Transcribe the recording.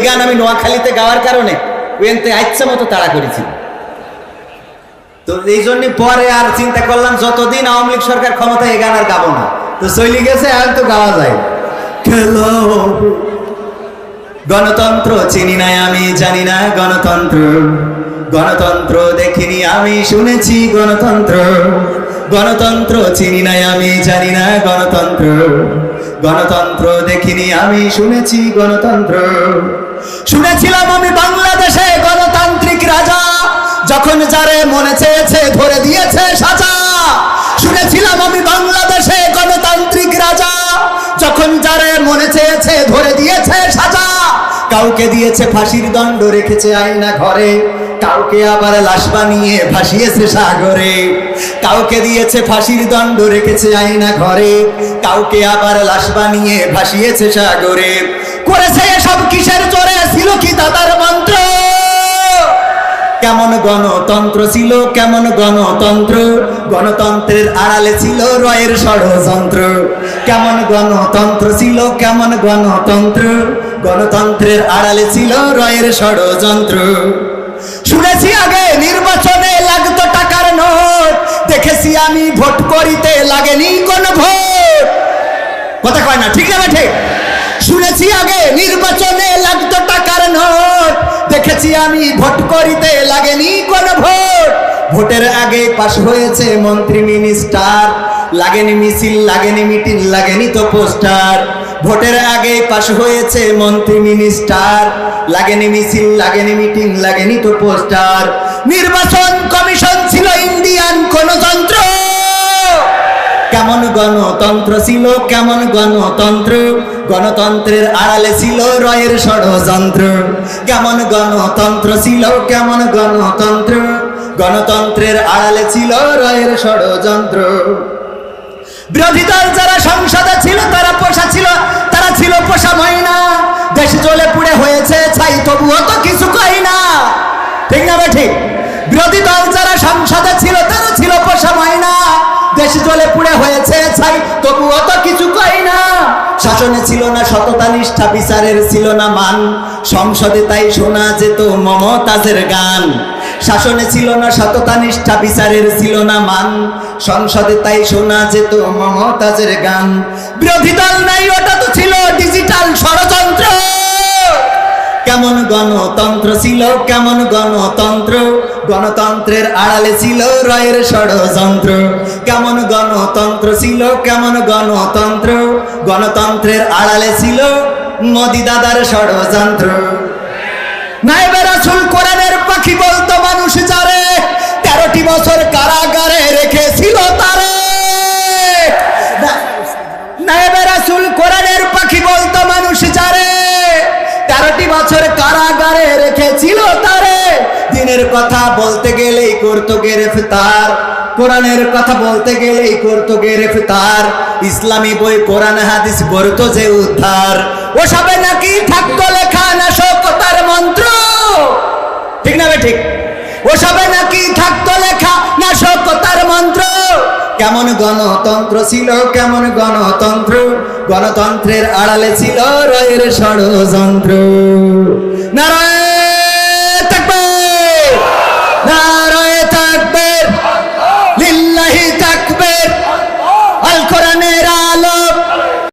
গান আমি নোয়াখালীতে গাওয়ার কারণে ওইতে ইচ্ছা মতো তাড়া করেছি। তো এই জন্য পরে আর চিন্তা করলাম যতদিন আওয়ামী লীগ সরকার ক্ষমতায় এই গান আর গাবো না। তো চলে গেছে, আর তো গাওয়া যায়। খেলো গণতন্ত্র চিনি না আমি, জানি না গণতন্ত্র, গণতন্ত্র দেখিনি আমি, শুনেছি গণতন্ত্র, গণতন্ত্র চিনি না আমি, জানি না গণতন্ত্র, গণতন্ত্র দেখিনি আমি, শুনেছি গণতন্ত্র। শুনেছিলাম আমি বাংলাদেশে গণতান্ত্রিক রাজা, যখন যারে মনে চেয়েছে ধরে দিয়েছে সাজা। শুনেছিলাম আমি বাংলাদেশে গণতান্ত্রিক রাজা, যখন যারে মনে চেয়েছে ধরে দিয়েছে সাজা। কাউকে দিয়েছে ফাঁসির দণ্ড, রেখেছে আয়না ঘরে, কাউকে আবার লাশ বানিয়ে ভাসিয়েছে সাগরে। কাউকে দিয়েছে ফাঁসির দণ্ড, রেখেছে আয়না ঘরে, কাউকে আবার লাশ বানিয়ে ভাসিয়েছে সাগরে। করেছে এসব কিসের জোরে, ছিল কি দাদার মন্ত্র? কেমন গণতন্ত্র ছিল, কেমন গণতন্ত্র, গণতন্ত্রের আড়ালে ছিল রয়ের ষড়যন্ত্র। কেমন গণতন্ত্র ছিল, কেমন গণতন্ত্র, গণতন্ত্রের আড়ালে ছিল রয়ের ষড়যন্ত্র। শুনেছি আগে নির্বাচনে লাগতো টাকার নোট, দেখেছি আমি ভোট করিতে লাগেনি কোন ভোট। কথা কয় না, ঠিক না ঠিক? শুনেছি আগে নির্বাচনে লাগতো টাকার নোট, দেখেছি আমি ভোট করিতে লাগেনি কোন ভোট। ভোটের আগে পাশ হয়েছে মন্ত্রী মিনিস্টার, লাগেনি মিছিল, লাগেনি মিটিং, লাগেনি তো পোস্টার। ভোটের আগে পাশ হয়েছে মন্ত্রী মিনিস্টার, লাগেনি মিছিল, লাগেনি মিটিং, লাগেনি তো পোস্টার। নির্বাচন কমিশন ছিল ইন্ডিয়ান কোন যন্ত্র। কেমন গণতন্ত্র ছিল, কেমন গণতন্ত্র, গণতন্ত্রের আড়ালে ছিল রয়ের ষড়যন্ত্র। কেমন গণতন্ত্র ছিল, কেমন গণতন্ত্র, গণতন্ত্রের আড়ালে ছিল রয়ের ষড়যন্ত্র। বিরোধী দল যারা সংসদে ছিল তারা পোষা ছিল, তারা ছিল পোষা ময়না। দেশ জ্বলে পুড়ে হয়েছে ছাই, তবুও তো কিছু কই না, ঠিক না ঠিক? বিরোধী দল যারা সংসদে ছিল তারা ছিল পোষা ময়না। দেশ জ্বলে পুড়ে হয়েছে ছাই, তবুও তো কিছু কই না। শাসনে ছিল না সততা নিষ্ঠা, বিচারের ছিল না মান, সংসদে তাই শোনা যেত মমতাজের গান। শাসনে ছিল না সততা নিষ্ঠা, বিচারের ছিল না মান, সংসদে তাই শোনা যেত মমতাজের গান। বিরোধী দল নাই, ওটা তো ছিল ডিজিটাল ষড়যন্ত্র। কেমন গণতন্ত্র ছিল, কেমন গণতন্ত্র, গণতন্ত্রের আড়ালে ছিল রয়ের ষড়যন্ত্র। কেমন গণতন্ত্র ছিল, কেমন গণতন্ত্র, গণতন্ত্রের আড়ালে ছিল মোদি দাদার ষড়যন্ত্র। নায়েবে রাসূল কোরআনের পাখি বলতো মানুষ যারে, 13টি বছর কারাগারে রেখেছিল তারে। নায়েবে রাসূল কোরআনের পাখি বলতো মানুষ যারে, 13টি বছর কারাগারে রেখেছিল তারে। দিনের কথা বলতে গেলেই করতো গ্রেফতার, কোরআনের কথা বলতে গেলেই করতো গ্রেফতার। ইসলামী বই কোরআন হাদিস করতো যে উদ্ধার, ওসবে নাকি থাকতো লেখা নাশকতার মন্ত্র, ঠিক না ঠিক? ওসবে নাকি থাকতো লেখা নাশকতার মন্ত্র। কেমন গণতন্ত্র ছিল, কেমন গণতন্ত্র, গণতন্ত্রের আড়ালে ছিল রয়ের ষড়যন্ত্র। নারায়ণ।